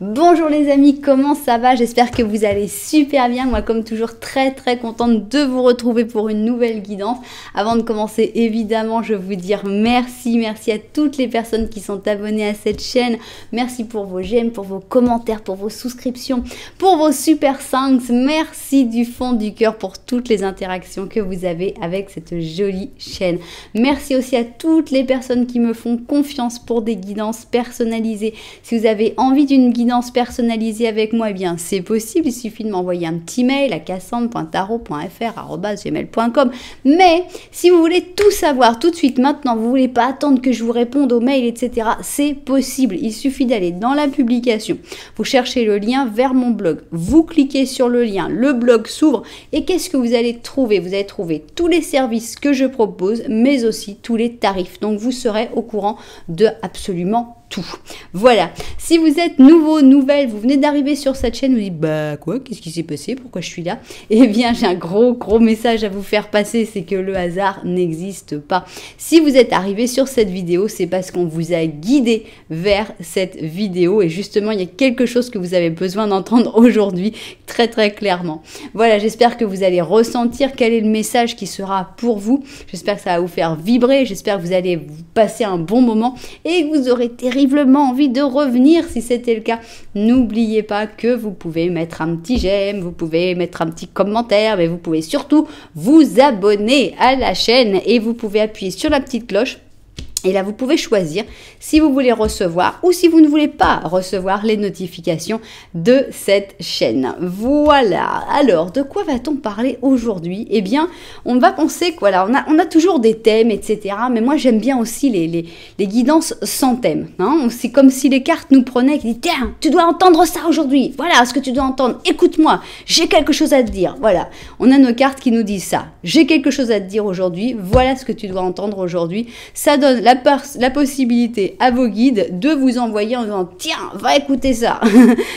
Bonjour les amis, comment ça va? J'espère que vous allez super bien. Moi comme toujours très contente de vous retrouver pour une nouvelle guidance. Avant de commencer évidemment je veux vous dire merci à toutes les personnes qui sont abonnées à cette chaîne. Merci pour vos j'aime, pour vos commentaires, pour vos souscriptions, pour vos super thanks. Merci du fond du cœur pour toutes les interactions que vous avez avec cette jolie chaîne. Merci aussi à toutes les personnes qui me font confiance pour des guidances personnalisées. Si vous avez envie d'une guidance personnalisée avec moi, eh bien c'est possible, il suffit de m'envoyer un petit mail à cassandre.tarot.fr@gmail.com. Mais si vous voulez tout savoir tout de suite maintenant, vous voulez pas attendre que je vous réponde aux mails, etc., c'est possible. Il suffit d'aller dans la publication, vous cherchez le lien vers mon blog, vous cliquez sur le lien, le blog s'ouvre et qu'est-ce que vous allez trouver? Vous allez trouver tous les services que je propose, mais aussi tous les tarifs. Donc vous serez au courant de absolument tout. Voilà. Si vous êtes nouveau, nouvelle, vous venez d'arriver sur cette chaîne, vous dites bah quoi, qu'est-ce qui s'est passé, pourquoi je suis là? Eh bien j'ai un gros message à vous faire passer, c'est que le hasard n'existe pas. Si vous êtes arrivé sur cette vidéo, c'est parce qu'on vous a guidé vers cette vidéo et justement il y a quelque chose que vous avez besoin d'entendre aujourd'hui très clairement. Voilà, j'espère que vous allez ressentir quel est le message qui sera pour vous. J'espère que ça va vous faire vibrer, j'espère que vous allez vous passer un bon moment et que vous aurez terriblement envie de revenir si c'était le cas. N'oubliez pas que vous pouvez mettre un petit j'aime, vous pouvez mettre un petit commentaire, mais vous pouvez surtout vous abonner à la chaîne et vous pouvez appuyer sur la petite cloche. Et là, vous pouvez choisir si vous voulez recevoir ou si vous ne voulez pas recevoir les notifications de cette chaîne. Voilà. Alors, de quoi va-t-on parler aujourd'hui? Eh bien, on va penser que voilà, on a toujours des thèmes, etc. Mais moi, j'aime bien aussi les guidances sans thème. Hein. C'est comme si les cartes nous prenaient et qui disent tiens, tu dois entendre ça aujourd'hui. Voilà ce que tu dois entendre. Écoute-moi, j'ai quelque chose à te dire. Voilà. On a nos cartes qui nous disent ça. J'ai quelque chose à te dire aujourd'hui. Voilà ce que tu dois entendre aujourd'hui. Ça donne la possibilité à vos guides de vous envoyer en disant tiens, va écouter ça,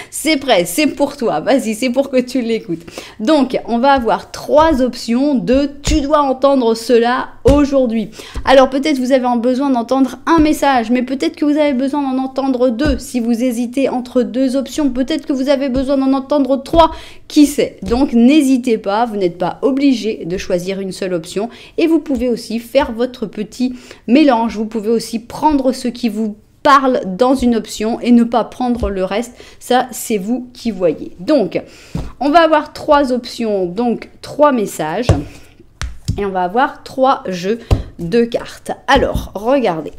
c'est prêt, c'est pour toi, vas-y, c'est pour que tu l'écoutes. Donc on va avoir trois options de tu dois entendre cela aujourd'hui. Alors peut-être vous avez besoin d'entendre un message, mais peut-être que vous avez besoin d'en entendre deux. Si vous hésitez entre deux options, peut-être que vous avez besoin d'en entendre trois, qui sait. Donc n'hésitez pas, vous n'êtes pas obligé de choisir une seule option et vous pouvez aussi faire votre petit mélange. Vous pouvez aussi prendre ce qui vous parle dans une option et ne pas prendre le reste. Ça, c'est vous qui voyez. Donc, on va avoir trois options, donc trois messages. Et on va avoir trois jeux de cartes. Alors, regardez.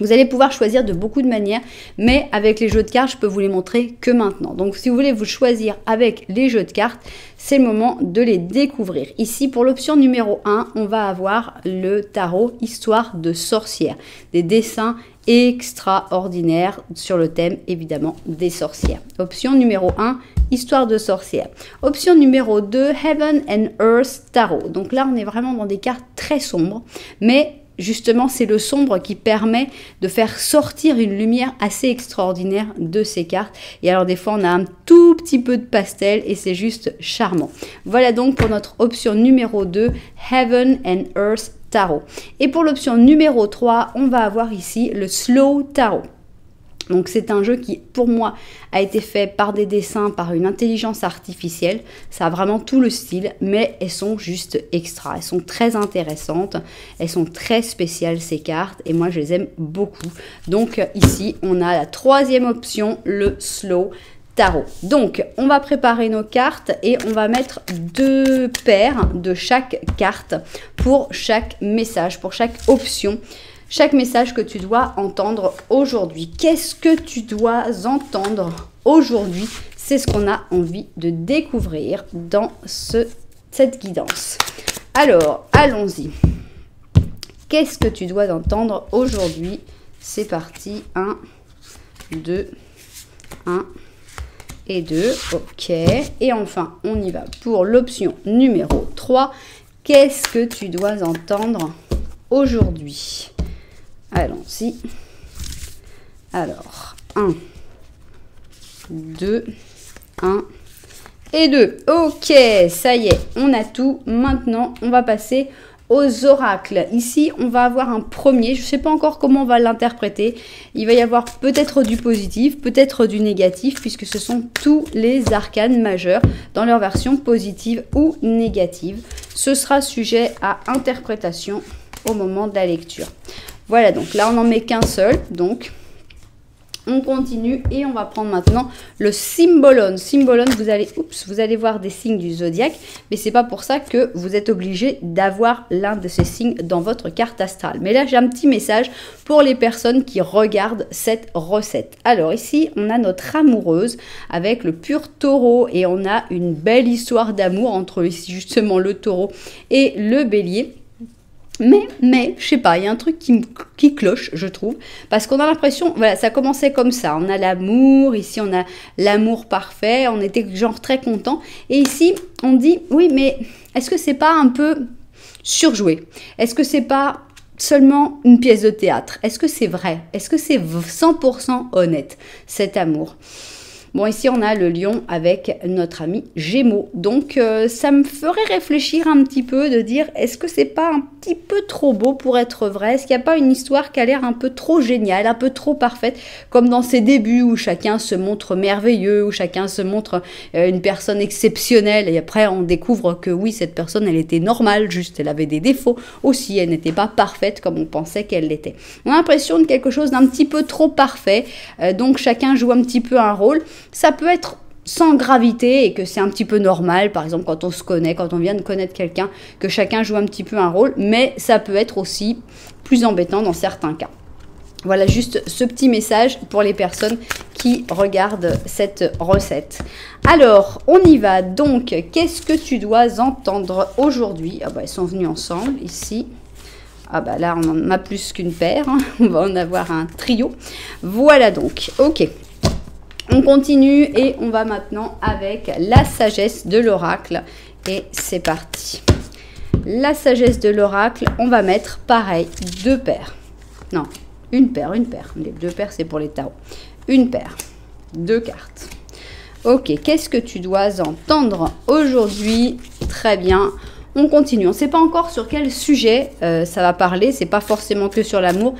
Vous allez pouvoir choisir de beaucoup de manières, mais avec les jeux de cartes, je peux vous les montrer que maintenant. Donc, si vous voulez vous choisir avec les jeux de cartes, c'est le moment de les découvrir. Ici, pour l'option numéro 1, on va avoir le tarot Histoire de sorcière. Des dessins extraordinaires sur le thème, évidemment, des sorcières. Option numéro 1, Histoire de sorcière. Option numéro 2, Heaven and Earth Tarot. Donc là, on est vraiment dans des cartes très sombres, mais justement, c'est le sombre qui permet de faire sortir une lumière assez extraordinaire de ces cartes. Et alors, des fois, on a un tout petit peu de pastel et c'est juste charmant. Voilà donc pour notre option numéro 2, Heaven and Earth Tarot. Et pour l'option numéro 3, on va avoir ici le Slow Tarot. Donc c'est un jeu qui, pour moi, a été fait par des dessins, par une intelligence artificielle. Ça a vraiment tout le style, mais elles sont juste extra. Elles sont très intéressantes, elles sont très spéciales ces cartes, et moi je les aime beaucoup. Donc ici, on a la troisième option, le Slow Tarot. Donc, on va préparer nos cartes et on va mettre deux paires de chaque carte pour chaque message, pour chaque option. Chaque message que tu dois entendre aujourd'hui. Qu'est-ce que tu dois entendre aujourd'hui? C'est ce qu'on a envie de découvrir dans cette guidance. Alors, allons-y. Qu'est-ce que tu dois entendre aujourd'hui? C'est parti. 1, 2, 1 et 2. Ok. Et enfin, on y va pour l'option numéro 3. Qu'est-ce que tu dois entendre aujourd'hui? Allons-y. Alors, 1, 2, 1 et 2. Ok, ça y est, on a tout. Maintenant, on va passer aux oracles. Ici, on va avoir un premier, je ne sais pas encore comment on va l'interpréter. Il va y avoir peut-être du positif, peut-être du négatif, puisque ce sont tous les arcanes majeurs dans leur version positive ou négative. Ce sera sujet à interprétation au moment de la lecture. Voilà, donc là, on n'en met qu'un seul, donc... On continue et on va prendre maintenant le Symbolon. Symbolon, vous allez voir des signes du zodiaque, mais c'est pas pour ça que vous êtes obligé d'avoir l'un de ces signes dans votre carte astrale. Mais là, j'ai un petit message pour les personnes qui regardent cette recette. Alors ici, on a notre amoureuse avec le pur taureau et on a une belle histoire d'amour entre ici justement le taureau et le bélier. Mais, je sais pas, il y a un truc qui cloche, je trouve, parce qu'on a l'impression, voilà, ça commençait comme ça, on a l'amour, ici on a l'amour parfait, on était genre très content, et ici on dit, oui, mais est-ce que c'est pas un peu surjoué? Est-ce que c'est pas seulement une pièce de théâtre? Est-ce que c'est vrai? Est-ce que c'est 100% honnête, cet amour? Bon, ici, on a le lion avec notre ami Gémeaux. Donc, ça me ferait réfléchir un petit peu de dire, est-ce que c'est pas un petit peu trop beau pour être vrai? Est-ce qu'il n'y a pas une histoire qui a l'air un peu trop géniale, un peu trop parfaite, comme dans ses débuts où chacun se montre merveilleux, où chacun se montre une personne exceptionnelle et après, on découvre que oui, cette personne, elle était normale, juste, elle avait des défauts aussi, elle n'était pas parfaite comme on pensait qu'elle l'était. On a l'impression de quelque chose d'un petit peu trop parfait, donc chacun joue un petit peu un rôle. Ça peut être sans gravité et que c'est un petit peu normal, par exemple quand on se connaît, quand on vient de connaître quelqu'un, que chacun joue un petit peu un rôle, mais ça peut être aussi plus embêtant dans certains cas. Voilà juste ce petit message pour les personnes qui regardent cette recette. Alors, on y va. Donc, qu'est-ce que tu dois entendre aujourd'hui? Ah bah, ils sont venus ensemble ici. Ah bah là, on en a plus qu'une paire, hein. On va en avoir un trio. Voilà donc, ok. On continue et on va maintenant avec la sagesse de l'oracle. Et c'est parti. La sagesse de l'oracle, on va mettre pareil, 2 paires. Non, une paire. Les 2 paires, c'est pour les tarots. Une paire, 2 cartes. Ok, qu'est-ce que tu dois entendre aujourd'hui? Très bien. On continue. On ne sait pas encore sur quel sujet ça va parler. C'est pas forcément que sur l'amour.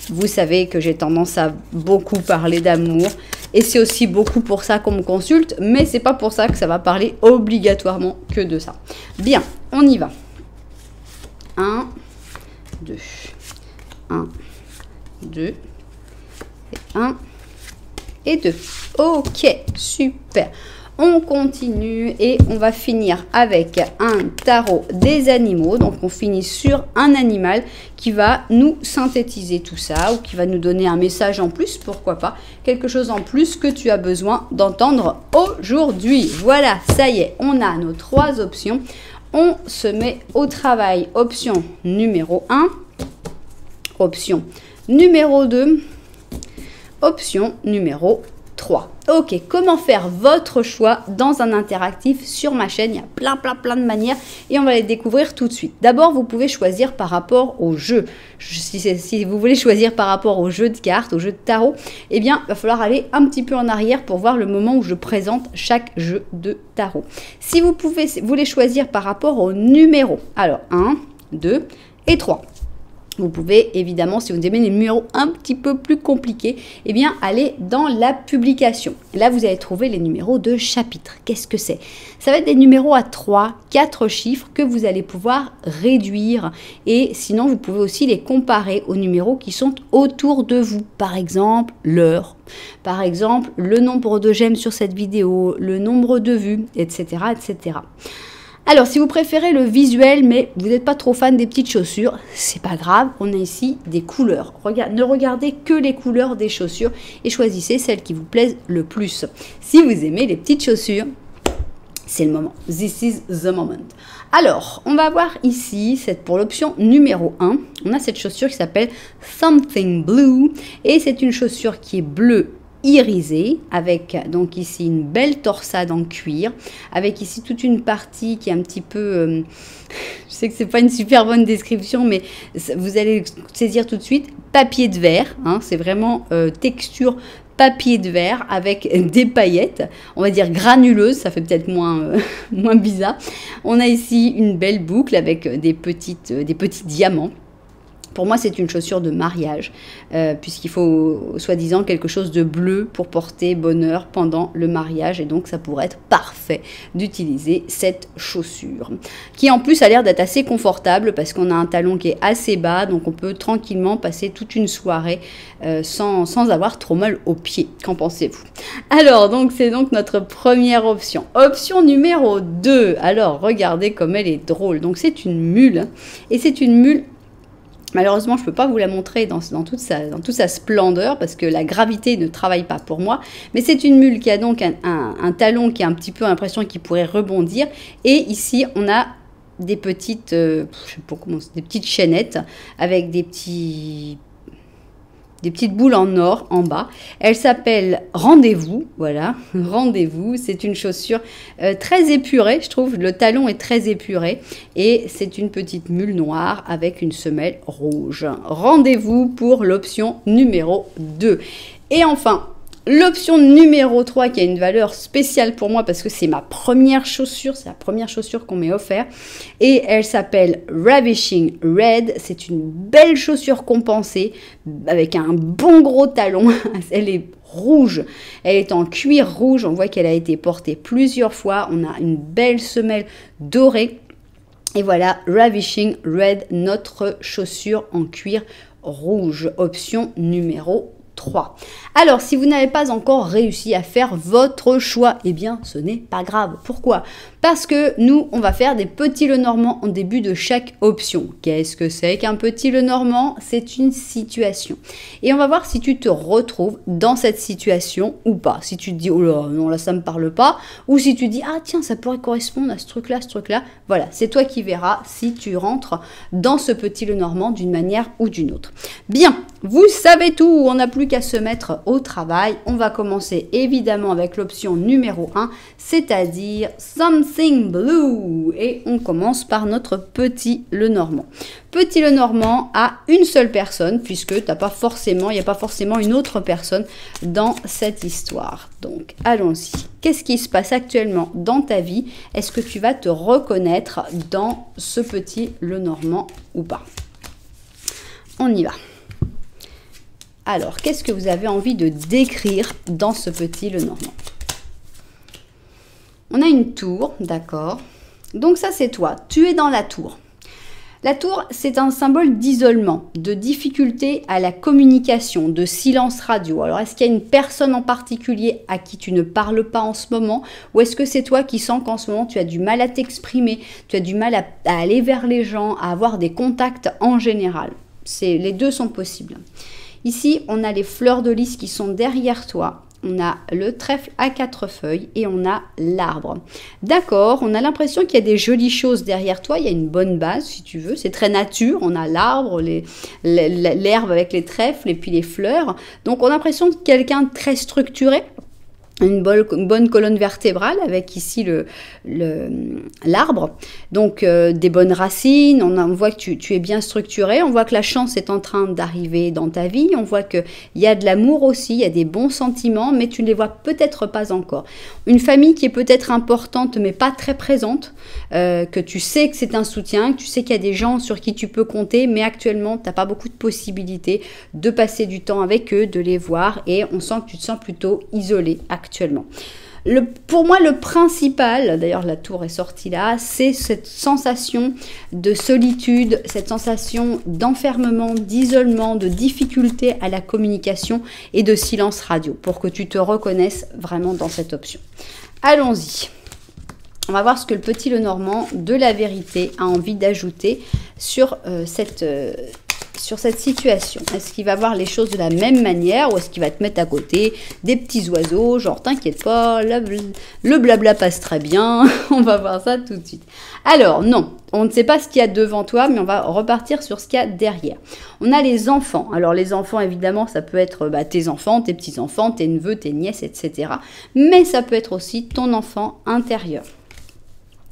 Vous savez que j'ai tendance à beaucoup parler d'amour. Et c'est aussi beaucoup pour ça qu'on me consulte. Mais c'est pas pour ça que ça va parler obligatoirement que de ça. Bien, on y va. 1, 2. 1, 2. Et 1 et 2. Ok, super. On continue et on va finir avec un tarot des animaux. Donc, on finit sur un animal qui va nous synthétiser tout ça ou qui va nous donner un message en plus, pourquoi pas, quelque chose en plus que tu as besoin d'entendre aujourd'hui. Voilà, ça y est, on a nos 3 options. On se met au travail. Option numéro 1, option numéro 2, option numéro 3. Ok, comment faire votre choix dans un interactif sur ma chaîne? Il y a plein de manières et on va les découvrir tout de suite. D'abord, vous pouvez choisir par rapport au jeu. Si vous voulez choisir par rapport au jeu de cartes, au jeu de tarot, eh bien, il va falloir aller un petit peu en arrière pour voir le moment où je présente chaque jeu de tarot. Si vous voulez choisir par rapport au numéro, alors 1, 2 et 3. Vous pouvez évidemment, si vous aimez les numéros un petit peu plus compliqués, eh bien, aller dans la publication. Là, vous allez trouver les numéros de chapitre. Qu'est-ce que c'est? Ça va être des numéros à 3, 4 chiffres que vous allez pouvoir réduire. Et sinon, vous pouvez aussi les comparer aux numéros qui sont autour de vous. Par exemple, l'heure. Par exemple, le nombre de j'aime sur cette vidéo, le nombre de vues, etc., etc. Alors, si vous préférez le visuel, mais vous n'êtes pas trop fan des petites chaussures, c'est pas grave, on a ici des couleurs. Ne regardez que les couleurs des chaussures et choisissez celles qui vous plaisent le plus. Si vous aimez les petites chaussures, c'est le moment. This is the moment. Alors, on va voir ici, pour l'option numéro 1, on a cette chaussure qui s'appelle Something Blue et c'est une chaussure qui est bleue irisé avec donc ici une belle torsade en cuir avec ici toute une partie qui est un petit peu je sais que c'est pas une super bonne description mais vous allez saisir tout de suite, papier de verre, hein, c'est vraiment texture papier de verre avec des paillettes, on va dire granuleuses, ça fait peut-être moins bizarre. On a ici une belle boucle avec des petits diamants. Pour moi, c'est une chaussure de mariage, puisqu'il faut, soi-disant, quelque chose de bleu pour porter bonheur pendant le mariage. Et donc, ça pourrait être parfait d'utiliser cette chaussure, qui en plus a l'air d'être assez confortable, parce qu'on a un talon qui est assez bas, donc on peut tranquillement passer toute une soirée sans avoir trop mal aux pieds. Qu'en pensez-vous? Alors, donc, c'est donc notre première option. Option numéro 2. Alors, regardez comme elle est drôle. Donc, c'est une mule, et c'est une mule. Malheureusement, je ne peux pas vous la montrer dans toute sa splendeur parce que la gravité ne travaille pas pour moi. Mais c'est une mule qui a donc un talon qui a un petit peu l'impression qu'il pourrait rebondir. Et ici, on a des petites, je sais pas comment, des petites chaînettes avec des petites boules en or en bas. Elle s'appelle Rendez-vous, voilà, Rendez-vous. C'est une chaussure très épurée, je trouve. Le talon est très épuré et c'est une petite mule noire avec une semelle rouge. Rendez-vous pour l'option numéro 2. Et enfin, l'option numéro 3 qui a une valeur spéciale pour moi parce que c'est ma première chaussure, c'est la première chaussure qu'on m'ait offert et elle s'appelle Ravishing Red. C'est une belle chaussure compensée avec un bon gros talon. Elle est rouge, elle est en cuir rouge, on voit qu'elle a été portée plusieurs fois, on a une belle semelle dorée et voilà Ravishing Red, notre chaussure en cuir rouge, option numéro 3. Alors, si vous n'avez pas encore réussi à faire votre choix, eh bien, ce n'est pas grave. Pourquoi? Parce que nous, on va faire des petits Lenormand en début de chaque option. Qu'est-ce que c'est qu'un petit Lenormand? C'est une situation. Et on va voir si tu te retrouves dans cette situation ou pas. Si tu te dis, oh là, non, là, ça me parle pas. Ou si tu dis, ah tiens, ça pourrait correspondre à ce truc-là, ce truc-là. Voilà, c'est toi qui verras si tu rentres dans ce petit Lenormand d'une manière ou d'une autre. Bien, vous savez tout, on n'a plus qu'à se mettre au travail. On va commencer évidemment avec l'option numéro 1, c'est-à-dire Something Blue. Et on commence par notre petit Lenormand. Petit Lenormand à une seule personne, puisque il n'y a pas forcément une autre personne dans cette histoire. Donc, allons-y. Qu'est-ce qui se passe actuellement dans ta vie? Est-ce que tu vas te reconnaître dans ce petit Lenormand ou pas? On y va. Alors, qu'est-ce que vous avez envie de décrire dans ce petit Lenormand? On a une tour, d'accord. Donc ça, c'est toi. Tu es dans la tour. La tour, c'est un symbole d'isolement, de difficulté à la communication, de silence radio. Alors, est-ce qu'il y a une personne en particulier à qui tu ne parles pas en ce moment? Ou est-ce que c'est toi qui sens qu'en ce moment, tu as du mal à t'exprimer, tu as du mal à aller vers les gens, à avoir des contacts en général? Les deux sont possibles. Ici, on a les fleurs de lys qui sont derrière toi. On a le trèfle à 4 feuilles et on a l'arbre. D'accord, on a l'impression qu'il y a des jolies choses derrière toi. Il y a une bonne base, si tu veux. C'est très nature. On a l'arbre, l'herbe avec les trèfles et puis les fleurs. Donc, on a l'impression de quelqu'un de très structuré. Une bonne colonne vertébrale avec ici l'arbre, donc des bonnes racines, on voit que tu es bien structuré, on voit que la chance est en train d'arriver dans ta vie, on voit qu'il y a de l'amour aussi, il y a des bons sentiments, mais tu ne les vois peut-être pas encore. Une famille qui est peut-être importante mais pas très présente, que tu sais que c'est un soutien, que tu sais qu'il y a des gens sur qui tu peux compter, mais actuellement tu n'as pas beaucoup de possibilités de passer du temps avec eux, de les voir et on sent que tu te sens plutôt isolé actuellement. Pour moi, le principal, d'ailleurs la tour est sortie là, c'est cette sensation de solitude, cette sensation d'enfermement, d'isolement, de difficulté à la communication et de silence radio, pour que tu te reconnaisses vraiment dans cette option. Allons-y. On va voir ce que le petit Lenormand de la vérité a envie d'ajouter sur cette situation. Est-ce qu'il va voir les choses de la même manière ou est-ce qu'il va te mettre à côté des petits oiseaux, genre t'inquiète pas, le blabla passe très bien. On va voir ça tout de suite. Alors non, on ne sait pas ce qu'il y a devant toi, mais on va repartir sur ce qu'il y a derrière. On a les enfants. Alors les enfants, évidemment, ça peut être tes enfants, tes petits-enfants, tes neveux, tes nièces, etc. Mais ça peut être aussi ton enfant intérieur.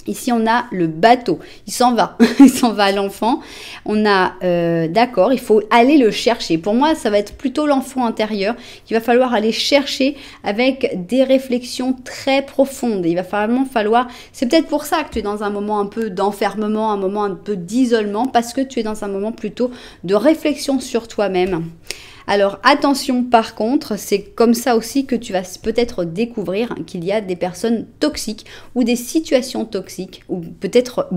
Ici, on a le bateau. Il s'en va. Il s'en va à l'enfant. On a, d'accord, il faut aller le chercher. Pour moi, ça va être plutôt l'enfant intérieur qu'il va falloir aller chercher avec des réflexions très profondes. Il va vraiment falloir... C'est peut-être pour ça que tu es dans un moment un peu d'enfermement, un moment un peu d'isolement, parce que tu es dans un moment plutôt de réflexion sur toi-même. Alors attention par contre, c'est comme ça aussi que tu vas peut-être découvrir qu'il y a des personnes toxiques ou des situations toxiques ou peut-être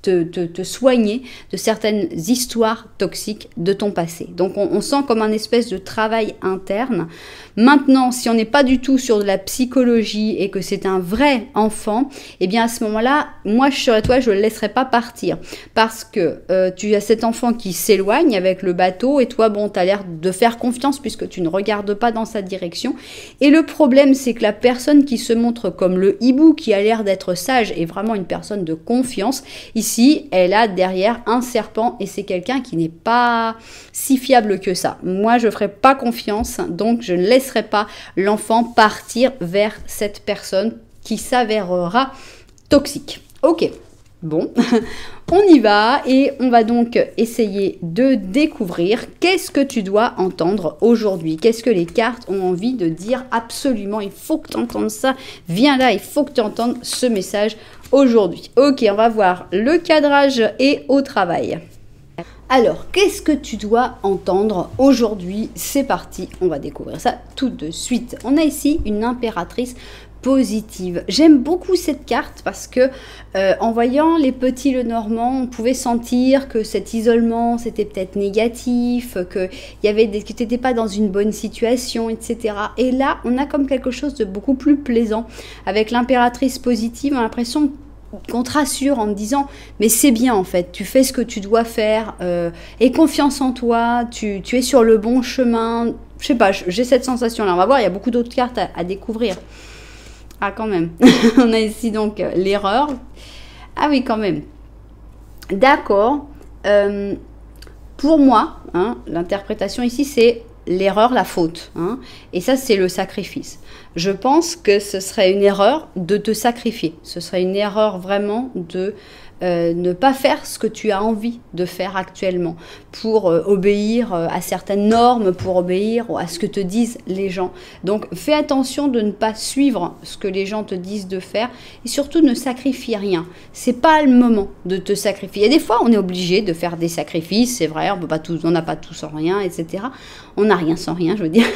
te soigner de certaines histoires toxiques de ton passé. Donc on sent comme un espèce de travail interne. Maintenant, si on n'est pas du tout sur de la psychologie et que c'est un vrai enfant, eh bien à ce moment-là, moi je serais toi, je ne le laisserai pas partir. Parce que tu as cet enfant qui s'éloigne avec le bateau et toi, bon, tu as l'air de faire confiance puisque tu ne regardes pas dans sa direction. Et le problème, c'est que la personne qui se montre comme le hibou, qui a l'air d'être sage et vraiment une personne de confiance, ici, elle a derrière un serpent et c'est quelqu'un qui n'est pas si fiable que ça. Moi, je ne ferai pas confiance, donc je ne laisserai pas l'enfant partir vers cette personne qui s'avérera toxique. Ok, bon, on y va et on va donc essayer de découvrir qu'est-ce que tu dois entendre aujourd'hui. Qu'est-ce que les cartes ont envie de dire absolument. Il faut que tu entendes ça. Viens là, il faut que tu entendes ce message aujourd'hui. Ok, on va voir le cadrage et au travail. Alors, qu'est-ce que tu dois entendre aujourd'hui? C'est parti, on va découvrir ça tout de suite. On a ici une impératrice positive. J'aime beaucoup cette carte parce que en voyant les petits Lenormand, on pouvait sentir que cet isolement, c'était peut-être négatif, que tu n'étais pas dans une bonne situation, etc. Et là, on a comme quelque chose de beaucoup plus plaisant. Avec l'impératrice positive, on a l'impression qu'on te rassure en te disant mais c'est bien en fait, tu fais ce que tu dois faire, aie confiance en toi, tu es sur le bon chemin. Je sais pas, j'ai cette sensation là. On va voir, il y a beaucoup d'autres cartes à découvrir. Ah quand même. On a ici donc l'erreur. Ah oui quand même. D'accord. Pour moi, hein, l'interprétation ici c'est l'erreur, la faute. Hein, et ça c'est le sacrifice. Je pense que ce serait une erreur de te sacrifier. Ce serait une erreur vraiment de ne pas faire ce que tu as envie de faire actuellement pour obéir à certaines normes, pour obéir à ce que te disent les gens. Donc fais attention de ne pas suivre ce que les gens te disent de faire et surtout ne sacrifie rien. C'est pas le moment de te sacrifier. Il y a des fois on est obligé de faire des sacrifices, c'est vrai, on n'a pas tout sans rien, etc. On n'a rien sans rien, je veux dire.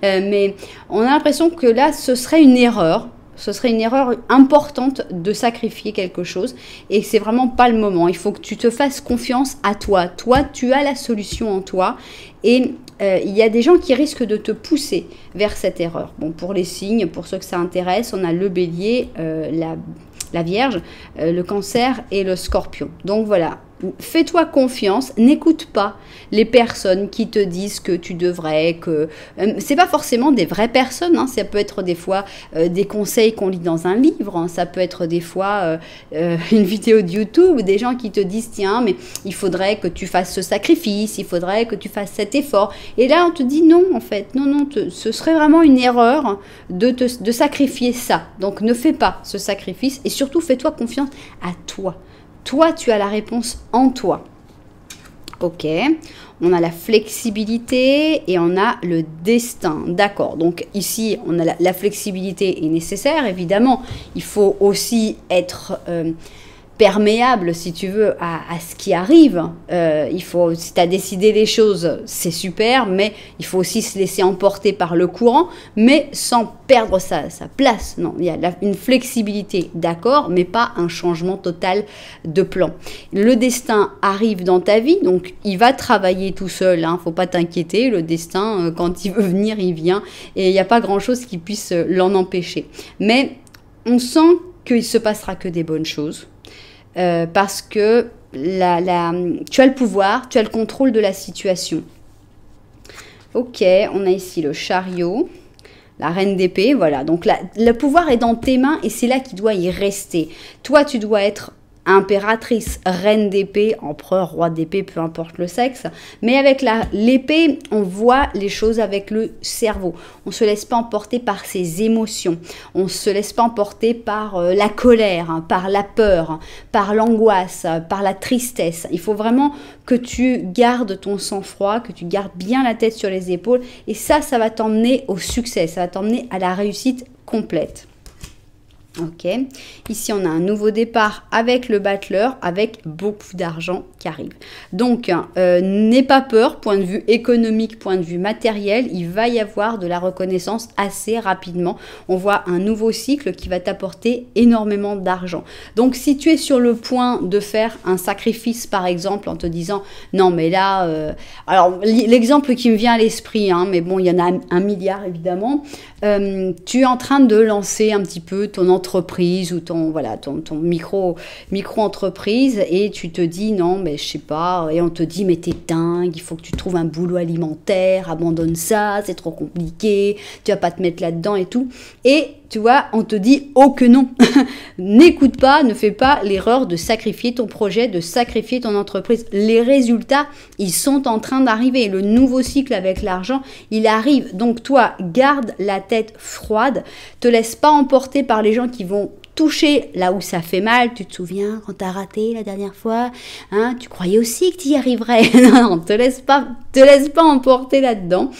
Mais on a l'impression que là ce serait une erreur. Ce serait une erreur importante de sacrifier quelque chose et c'est vraiment pas le moment. Il faut que tu te fasses confiance à toi. Toi, tu as la solution en toi et il y a des gens qui risquent de te pousser vers cette erreur. Bon, pour les signes, pour ceux que ça intéresse, on a le bélier, la vierge, le cancer et le scorpion. Donc voilà. Fais-toi confiance, n'écoute pas les personnes qui te disent que tu devrais, que c'est pas forcément des vraies personnes, hein, ça peut être des fois des conseils qu'on lit dans un livre, hein, ça peut être des fois une vidéo de YouTube, des gens qui te disent tiens mais il faudrait que tu fasses ce sacrifice, il faudrait que tu fasses cet effort, et là on te dit non en fait, non, ce serait vraiment une erreur de sacrifier ça, donc ne fais pas ce sacrifice et surtout fais-toi confiance à toi. Toi, tu as la réponse en toi. Ok, on a la flexibilité et on a le destin. D'accord, donc ici, on a la flexibilité est nécessaire, évidemment. Il faut aussi être perméable, si tu veux, à ce qui arrive. Si tu as décidé les choses, c'est super, mais il faut aussi se laisser emporter par le courant, mais sans perdre sa place. Non, il y a une flexibilité, d'accord, mais pas un changement total de plan. Le destin arrive dans ta vie, donc il va travailler tout seul, hein, faut pas t'inquiéter, le destin, quand il veut venir, il vient, et il n'y a pas grand-chose qui puisse l'en empêcher. Mais on sent qu'il se passera que des bonnes choses. Parce que tu as le pouvoir, tu as le contrôle de la situation. Ok, on a ici le chariot, la reine d'épée, voilà. Donc le pouvoir est dans tes mains et c'est là qu'il doit y rester. Toi, tu dois être impératrice, reine d'épée, empereur, roi d'épée, peu importe le sexe. Mais avec l'épée, on voit les choses avec le cerveau. On ne se laisse pas emporter par ses émotions. On ne se laisse pas emporter par la colère, hein, par la peur, hein, par l'angoisse, par la tristesse. Il faut vraiment que tu gardes ton sang-froid, que tu gardes bien la tête sur les épaules. Et ça va t'emmener au succès. Ça va t'emmener à la réussite complète. Ok, ici on a un nouveau départ avec le battleur, avec beaucoup d'argent qui arrive. Donc, n'aie pas peur, point de vue économique, point de vue matériel, il va y avoir de la reconnaissance assez rapidement. On voit un nouveau cycle qui va t'apporter énormément d'argent. Donc, si tu es sur le point de faire un sacrifice, par exemple, en te disant, non mais là, alors l'exemple qui me vient à l'esprit, hein, mais bon, il y en a un milliard évidemment, tu es en train de lancer un petit peu ton entreprise ou ton micro-entreprise et tu te dis non mais je sais pas, et on te dit mais t'es dingue, il faut que tu trouves un boulot alimentaire, abandonne ça, c'est trop compliqué, tu vas pas te mettre là-dedans et tout, et tu vois, on te dit oh que non, n'écoute pas, ne fais pas l'erreur de sacrifier ton projet, de sacrifier ton entreprise. Les résultats, ils sont en train d'arriver. Le nouveau cycle avec l'argent, il arrive. Donc toi, garde la tête froide, te laisse pas emporter par les gens qui vont toucher là où ça fait mal. Tu te souviens quand tu as raté la dernière fois, hein, tu croyais aussi que tu y arriverais. Non, te laisse pas emporter là-dedans.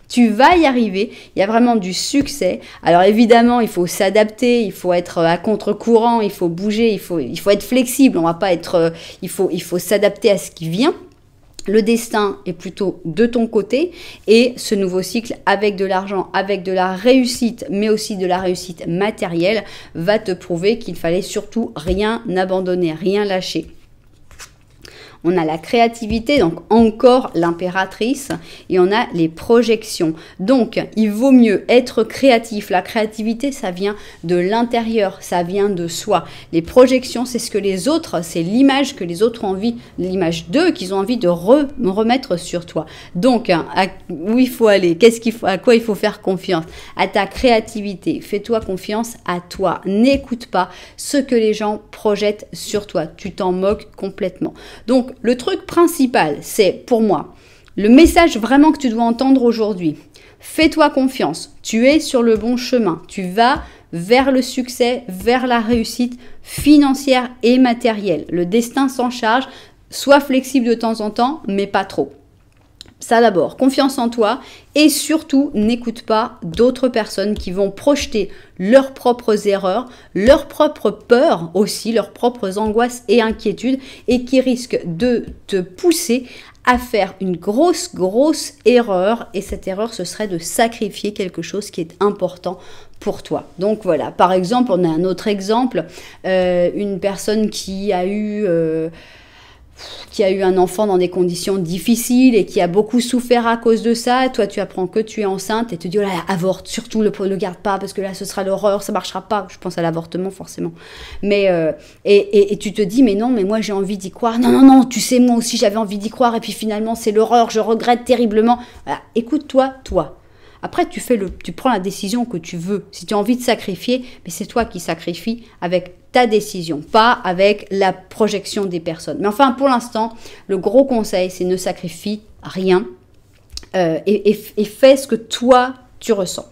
Tu vas y arriver, il y a vraiment du succès. Alors évidemment, il faut s'adapter, il faut être à contre-courant, il faut bouger, il faut être flexible, on va pas être, il faut s'adapter à ce qui vient. Le destin est plutôt de ton côté et ce nouveau cycle avec de l'argent, avec de la réussite, mais aussi de la réussite matérielle, va te prouver qu'il fallait surtout rien abandonner, rien lâcher. On a la créativité, donc encore l'impératrice, et on a les projections. Donc, il vaut mieux être créatif. La créativité, ça vient de l'intérieur, ça vient de soi. Les projections, c'est ce que les autres, c'est l'image que les autres ont envie, l'image d'eux qu'ils ont envie de remettre sur toi. Donc, où il faut aller, à quoi il faut faire confiance? À ta créativité. Fais-toi confiance à toi. N'écoute pas ce que les gens projettent sur toi. Tu t'en moques complètement. Donc, le truc principal, c'est pour moi, le message vraiment que tu dois entendre aujourd'hui. Fais-toi confiance, tu es sur le bon chemin, tu vas vers le succès, vers la réussite financière et matérielle. Le destin s'en charge, sois flexible de temps en temps, mais pas trop. Ça d'abord, confiance en toi et surtout n'écoute pas d'autres personnes qui vont projeter leurs propres erreurs, leurs propres peurs aussi, leurs propres angoisses et inquiétudes et qui risquent de te pousser à faire une grosse erreur et cette erreur ce serait de sacrifier quelque chose qui est important pour toi. Donc voilà, par exemple, on a un autre exemple, une personne qui a eu un enfant dans des conditions difficiles et qui a beaucoup souffert à cause de ça. Toi, tu apprends que tu es enceinte et tu te dis, oh là, avorte, surtout, le garde pas parce que là, ce sera l'horreur, ça marchera pas. Je pense à l'avortement, forcément. Mais, et tu te dis, mais non, mais moi, j'ai envie d'y croire. Non, tu sais, moi aussi, j'avais envie d'y croire et puis finalement, c'est l'horreur, je regrette terriblement. Voilà. Écoute-toi, toi. Après, tu prends la décision que tu veux. Si tu as envie de sacrifier, mais c'est toi qui sacrifies avec ta décision, pas avec la projection des personnes. Mais enfin, pour l'instant, le gros conseil, c'est ne sacrifie rien et fais ce que toi, tu ressens.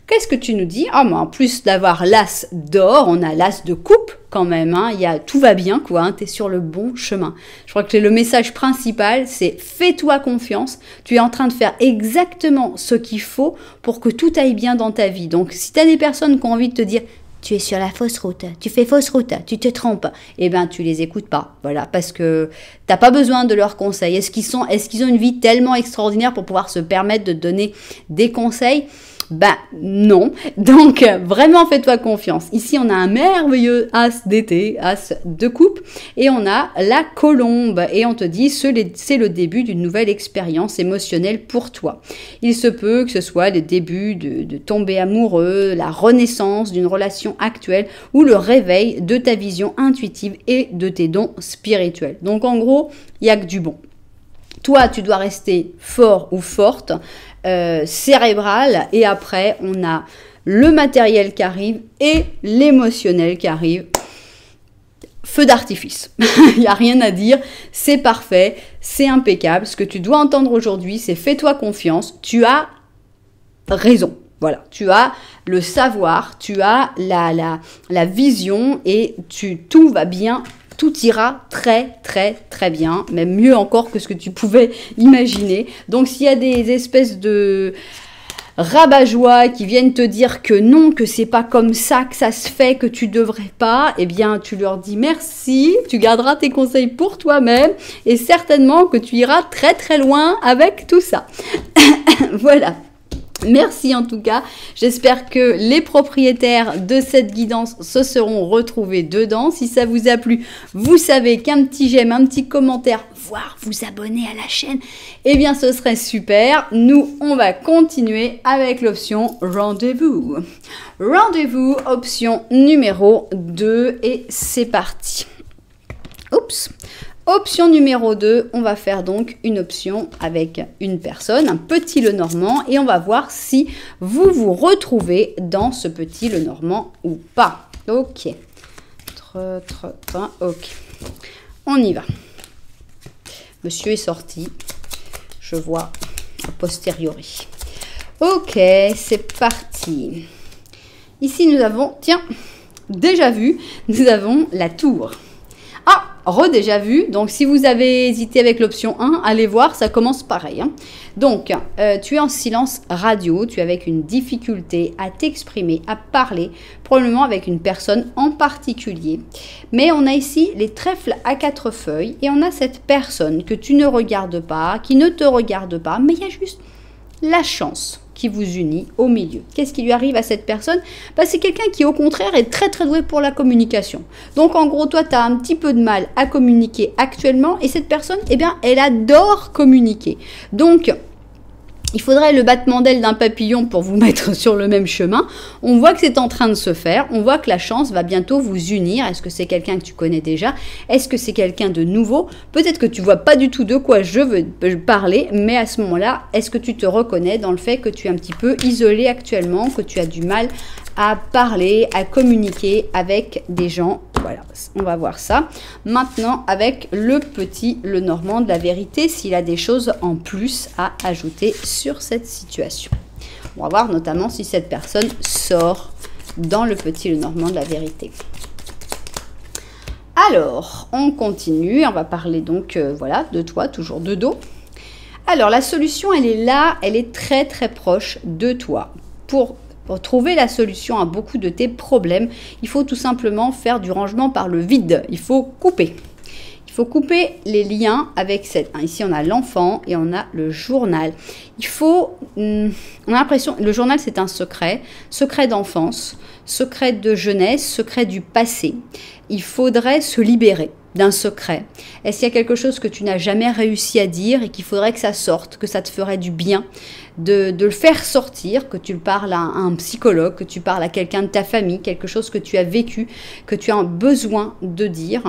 Qu'est-ce que tu nous dis? Ah, mais en plus d'avoir l'as d'or, on a l'as de coupe quand même. Hein, tout va bien, quoi. Hein, tu es sur le bon chemin. Je crois que le message principal, c'est fais-toi confiance. Tu es en train de faire exactement ce qu'il faut pour que tout aille bien dans ta vie. Donc, si tu as des personnes qui ont envie de te dire tu es sur la fausse route, tu fais fausse route, tu te trompes, eh bien, tu les écoutes pas. Voilà, parce que t'as pas besoin de leurs conseils. Est-ce qu'ils ont une vie tellement extraordinaire pour pouvoir se permettre de te donner des conseils? Ben non, donc vraiment fais-toi confiance. Ici on a un merveilleux as d'été, as de coupe et on a la colombe et on te dit c'est le début d'une nouvelle expérience émotionnelle pour toi. Il se peut que ce soit le début de tomber amoureux, la renaissance d'une relation actuelle ou le réveil de ta vision intuitive et de tes dons spirituels. Donc en gros, il n'y a que du bon. Toi, tu dois rester fort ou forte, cérébral, et après, on a le matériel qui arrive et l'émotionnel qui arrive. feu d'artifice. Il n'y a rien à dire, c'est parfait, c'est impeccable. Ce que tu dois entendre aujourd'hui, c'est fais-toi confiance, tu as raison. Voilà, tu as le savoir, tu as la vision et tout va bien, tout ira très très très bien, même mieux encore que ce que tu pouvais imaginer. Donc s'il y a des espèces de rabat-joie qui viennent te dire que non, que c'est pas comme ça que ça se fait, que tu devrais pas, eh bien tu leur dis merci, tu garderas tes conseils pour toi-même et certainement que tu iras très très loin avec tout ça. Voilà. Merci en tout cas, j'espère que les propriétaires de cette guidance se seront retrouvés dedans. Si ça vous a plu, vous savez qu'un petit j'aime, un petit commentaire, voire vous abonner à la chaîne, eh bien ce serait super. Nous, on va continuer avec l'option rendez-vous. Rendez-vous, option numéro 2 et c'est parti. Oups. Option numéro 2, on va faire donc une option avec une personne, un petit Lenormand, et on va voir si vous vous retrouvez dans ce petit Lenormand ou pas. Ok. Ok. On y va. Monsieur est sorti. Je vois a posteriori. Ok, c'est parti. Ici, nous avons, tiens, déjà vu, nous avons la tour. Ah, déjà vu, donc si vous avez hésité avec l'option 1, allez voir, ça commence pareil. Hein. Donc, tu es en silence radio, tu es avec une difficulté à t'exprimer, à parler, probablement avec une personne en particulier. Mais on a ici les trèfles à 4 feuilles et on a cette personne que tu ne regardes pas, qui ne te regarde pas, mais il y a juste la chance qui vous unit au milieu. Qu'est-ce qui lui arrive à cette personne? C'est quelqu'un qui au contraire est très très doué pour la communication. Donc en gros toi tu as un petit peu de mal à communiquer actuellement et cette personne, eh bien elle adore communiquer. Donc il faudrait le battement d'aile d'un papillon pour vous mettre sur le même chemin. On voit que c'est en train de se faire. On voit que la chance va bientôt vous unir. Est-ce que c'est quelqu'un que tu connais déjà? Est-ce que c'est quelqu'un de nouveau? Peut-être que tu vois pas du tout de quoi je veux parler, mais à ce moment-là, est-ce que tu te reconnais dans le fait que tu es un petit peu isolé actuellement, que tu as du mal à parler, à communiquer avec des gens? Voilà, on va voir ça. Maintenant, avec le petit Lenormand de la vérité, s'il a des choses en plus à ajouter sur cette situation. On va voir notamment si cette personne sort dans le petit Lenormand de la vérité. Alors, on continue. On va parler donc, voilà, de toi, toujours de dos. Alors, la solution, elle est là. Elle est très, très proche de toi. Pour trouver la solution à beaucoup de tes problèmes, il faut tout simplement faire du rangement par le vide. Il faut couper. Il faut couper les liens avec cette... Ici, on a l'enfant et on a le journal. Il faut... On a l'impression... Le journal, c'est un secret. Secret d'enfance, secret de jeunesse, secret du passé. Il faudrait se libérer d'un secret. Est-ce qu'il y a quelque chose que tu n'as jamais réussi à dire et qu'il faudrait que ça sorte, que ça te ferait du bien de le faire sortir, que tu le parles à un psychologue, que tu parles à quelqu'un de ta famille, quelque chose que tu as vécu, que tu as besoin de dire,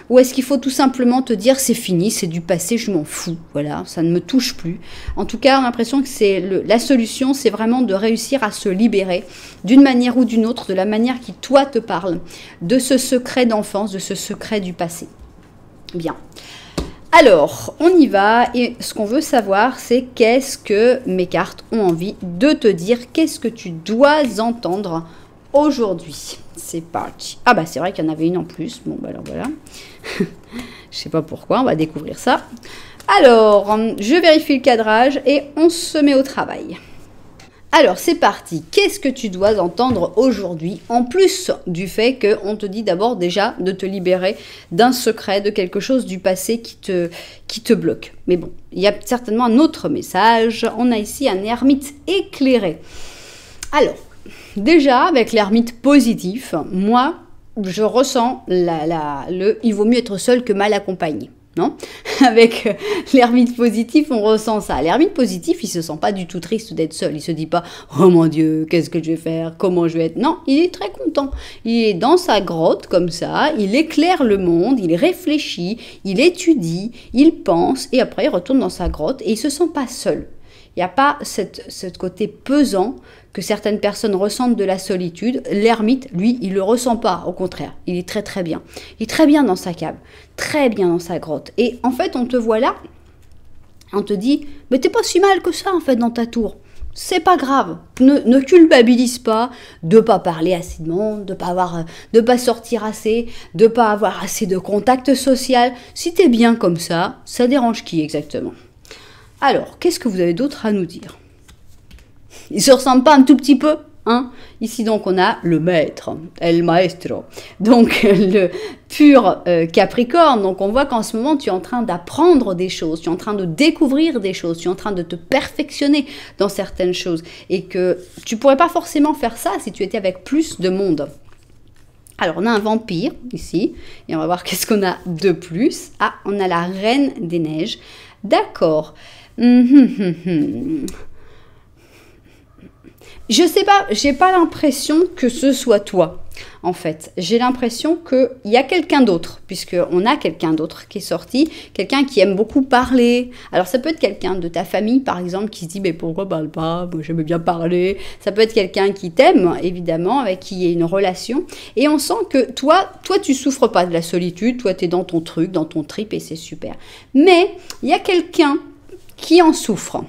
ou est-ce qu'il faut tout simplement te dire c'est fini, c'est du passé, je m'en fous, voilà, ça ne me touche plus. En tout cas, on a l'impression que c'est la solution, c'est vraiment de réussir à se libérer d'une manière ou d'une autre, de la manière qui toi te parle, de ce secret d'enfance, de ce secret du passé. Bien. Alors, on y va et ce qu'on veut savoir, c'est qu'est-ce que mes cartes ont envie de te dire, qu'est-ce que tu dois entendre aujourd'hui. C'est parti. Ah bah c'est vrai qu'il y en avait une en plus, bon bah alors voilà. Je sais pas pourquoi, on va découvrir ça. Alors, je vérifie le cadrage et on se met au travail. Alors, c'est parti. Qu'est-ce que tu dois entendre aujourd'hui, en plus du fait qu'on te dit d'abord déjà de te libérer d'un secret, de quelque chose du passé qui te bloque. Mais bon, il y a certainement un autre message. On a ici un ermite éclairé. Alors, déjà, avec l'ermite positif, moi, je ressens il vaut mieux être seul que mal accompagné. Non, avec l'ermite positif, on ressent ça. L'ermite positif, il se sent pas du tout triste d'être seul. Il se dit pas « Oh mon Dieu, qu'est-ce que je vais faire? Comment je vais être ?» Non, il est très content. Il est dans sa grotte comme ça, il éclaire le monde, il réfléchit, il étudie, il pense et après il retourne dans sa grotte et il se sent pas seul. Il n'y a pas ce côté pesant que certaines personnes ressentent de la solitude. L'ermite, lui, il ne le ressent pas, au contraire. Il est très très bien. Il est très bien dans sa cave, très bien dans sa grotte. Et en fait, on te voit là, on te dit, mais t'es pas si mal que ça en fait dans ta tour. C'est pas grave, ne culpabilise pas de pas parler assez de monde, de pas sortir assez, de pas avoir assez de contact social. Si t'es bien comme ça dérange qui exactement? Alors, qu'est-ce que vous avez d'autre à nous dire? Ils se ressemblent pas un tout petit peu, hein? Ici donc on a le maître, el maestro, donc le pur Capricorne. Donc on voit qu'en ce moment tu es en train d'apprendre des choses, tu es en train de découvrir des choses, tu es en train de te perfectionner dans certaines choses et que tu pourrais pas forcément faire ça si tu étais avec plus de monde. Alors on a un vampire ici et on va voir qu'est-ce qu'on a de plus. Ah, on a la Reine des Neiges. D'accord. Je sais pas, j'ai pas l'impression que ce soit toi, en fait. J'ai l'impression qu'il y a quelqu'un d'autre, puisqu'on a quelqu'un d'autre qui est sorti, quelqu'un qui aime beaucoup parler. Alors ça peut être quelqu'un de ta famille, par exemple, qui se dit « mais pourquoi parle pas? Moi j'aime bien parler ». Ça peut être quelqu'un qui t'aime, évidemment, avec qui il y a une relation. Et on sent que toi tu souffres pas de la solitude, toi tu es dans ton truc, dans ton trip, et c'est super. Mais il y a quelqu'un qui en souffre.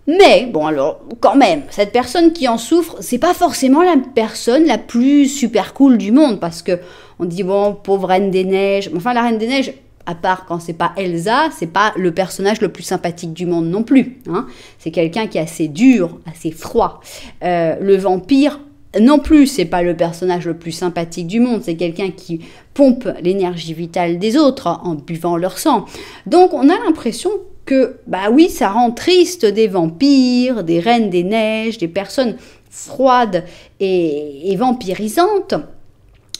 Mais, bon alors, quand même, cette personne qui en souffre, c'est pas forcément la personne la plus super cool du monde, parce que on dit, bon, pauvre Reine des Neiges, enfin la Reine des Neiges, à part quand c'est pas Elsa, c'est pas le personnage le plus sympathique du monde non plus, hein. C'est quelqu'un qui est assez dur, assez froid. Le vampire, non plus, c'est pas le personnage le plus sympathique du monde, c'est quelqu'un qui pompe l'énergie vitale des autres en buvant leur sang. Donc on a l'impression que, bah oui, ça rend triste des vampires, des reines des neiges, des personnes froides et vampirisantes,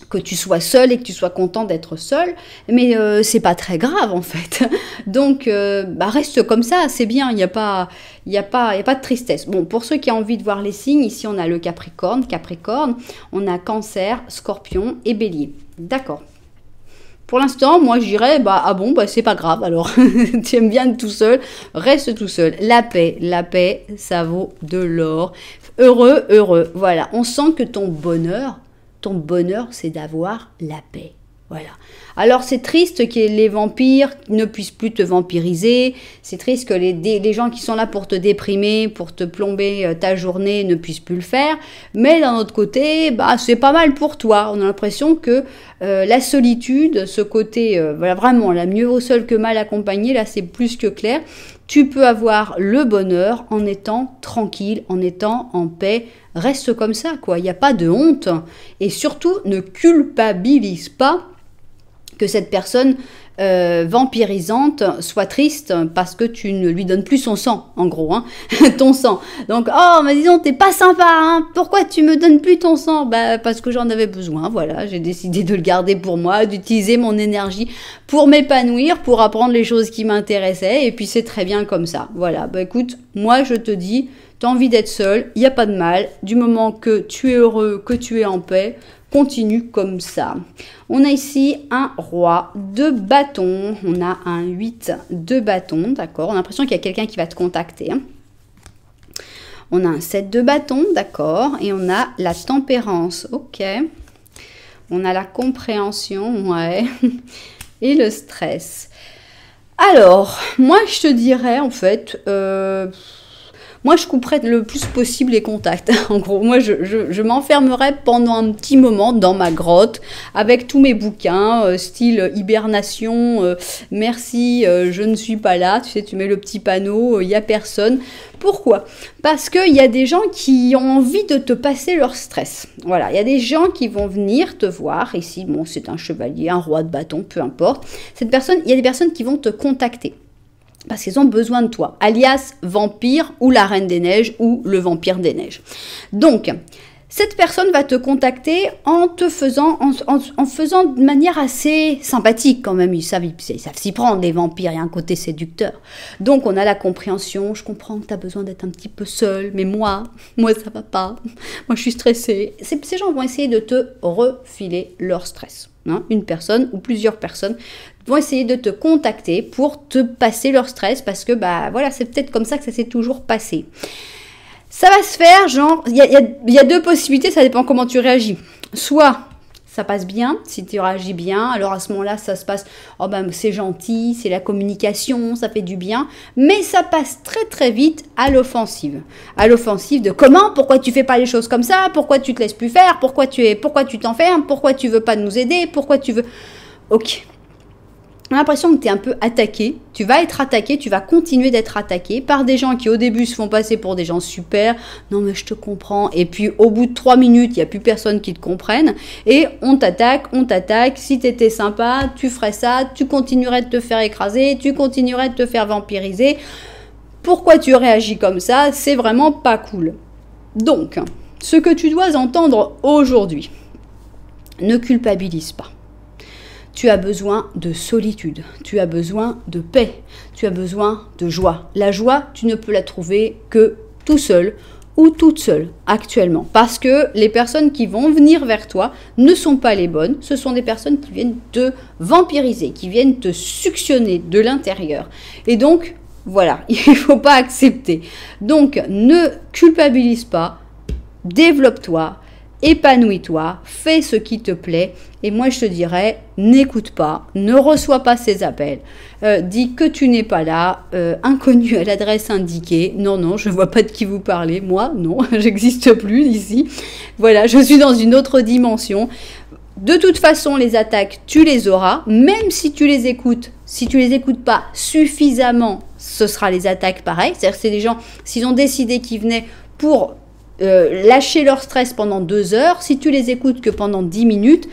que tu sois seul et que tu sois content d'être seul, mais c'est pas très grave en fait. Donc, bah reste comme ça, c'est bien, il n'y a pas de tristesse. Bon, pour ceux qui ont envie de voir les signes, ici on a le Capricorne, on a Cancer, Scorpion et Bélier. D'accord. Pour l'instant, moi, je dirais, bah, ah bon, bah, c'est pas grave, alors, tu aimes bien être tout seul, reste tout seul. La paix, ça vaut de l'or. Heureux, voilà. On sent que ton bonheur, c'est d'avoir la paix. Voilà. Alors, c'est triste que les vampires ne puissent plus te vampiriser. C'est triste que les gens qui sont là pour te déprimer, pour te plomber ta journée, ne puissent plus le faire. Mais d'un autre côté, bah, c'est pas mal pour toi. On a l'impression que la solitude, ce côté, voilà, vraiment, là, mieux vaut seul que mal accompagné, là, c'est plus que clair. Tu peux avoir le bonheur en étant tranquille, en étant en paix. Reste comme ça, quoi. Il n'y a pas de honte. Et surtout, ne culpabilise pas que cette personne vampirisante soit triste parce que tu ne lui donnes plus son sang, en gros, hein, ton sang. Donc, oh, mais disons, t'es pas sympa, hein, pourquoi tu me donnes plus ton sang? Bah, parce que j'en avais besoin, voilà, j'ai décidé de le garder pour moi, d'utiliser mon énergie pour m'épanouir, pour apprendre les choses qui m'intéressaient, et puis c'est très bien comme ça. Voilà, bah écoute, moi je te dis, t'as envie d'être seul, il n'y a pas de mal, du moment que tu es heureux, que tu es en paix, continue comme ça. On a ici un roi de bâton, on a un 8 de bâton, d'accord. On a l'impression qu'il y a quelqu'un qui va te contacter. On a un 7 de bâton, d'accord. Et on a la tempérance, ok. On a la compréhension, ouais. Et le stress. Alors, moi je te dirais en fait... moi, je couperais le plus possible les contacts. En gros, moi, je m'enfermerais pendant un petit moment dans ma grotte avec tous mes bouquins, style hibernation, merci, je ne suis pas là. Tu sais, tu mets le petit panneau, il n'y a personne. Pourquoi? Parce qu'il y a des gens qui ont envie de te passer leur stress. Voilà, il y a des gens qui vont venir te voir. Ici, bon, c'est un chevalier, un roi de bâton, peu importe. Il y a des personnes qui vont te contacter. Parce qu'ils ont besoin de toi, alias vampire ou la reine des neiges ou le vampire des neiges. Donc, cette personne va te contacter en faisant de manière assez sympathique quand même. Ils savent s'y prendre, les vampires, il y a un côté séducteur. Donc, on a la compréhension, je comprends que tu as besoin d'être un petit peu seul, mais moi ça va pas, moi je suis stressée. Ces gens vont essayer de te refiler leur stress. hein, une personne ou plusieurs personnes vont essayer de te contacter pour te passer leur stress parce que bah voilà, c'est peut-être comme ça que ça s'est toujours passé. Ça va se faire, genre, il y a deux possibilités, ça dépend comment tu réagis. Soit ça passe bien, si tu réagis bien, alors à ce moment-là, ça se passe, oh ben c'est gentil, c'est la communication, ça fait du bien, mais ça passe très très vite à l'offensive. À l'offensive de comment, pourquoi tu fais pas les choses comme ça, pourquoi tu te laisses plus faire, pourquoi tu t'enfermes, pourquoi tu veux pas nous aider, pourquoi tu veux... Ok. On a l'impression que tu es un peu attaqué, tu vas être attaqué, tu vas continuer d'être attaqué par des gens qui au début se font passer pour des gens super, non mais je te comprends, et puis au bout de 3 minutes, il n'y a plus personne qui te comprenne, et on t'attaque, si tu étais sympa, tu ferais ça, tu continuerais de te faire écraser, tu continuerais de te faire vampiriser, pourquoi tu réagis comme ça, c'est vraiment pas cool. Donc, ce que tu dois entendre aujourd'hui, ne culpabilise pas. Tu as besoin de solitude, tu as besoin de paix, tu as besoin de joie. La joie, tu ne peux la trouver que tout seul ou toute seule actuellement. Parce que les personnes qui vont venir vers toi ne sont pas les bonnes. Ce sont des personnes qui viennent te vampiriser, qui viennent te suctionner de l'intérieur. Et donc, voilà, il ne faut pas accepter. Donc, ne culpabilise pas, développe-toi, épanouis-toi, fais ce qui te plaît. Et moi, je te dirais, n'écoute pas, ne reçois pas ces appels. Dis que tu n'es pas là, inconnu à l'adresse indiquée. Non, non, je ne vois pas de qui vous parlez. Moi, non, j'existe plus ici. Voilà, je suis dans une autre dimension. De toute façon, les attaques, tu les auras, même si tu les écoutes. Si tu les écoutes pas suffisamment, ce sera les attaques pareil. C'est-à-dire que c'est des gens, s'ils ont décidé qu'ils venaient pour lâcher leur stress pendant 2 heures, si tu les écoutes que pendant 10 minutes,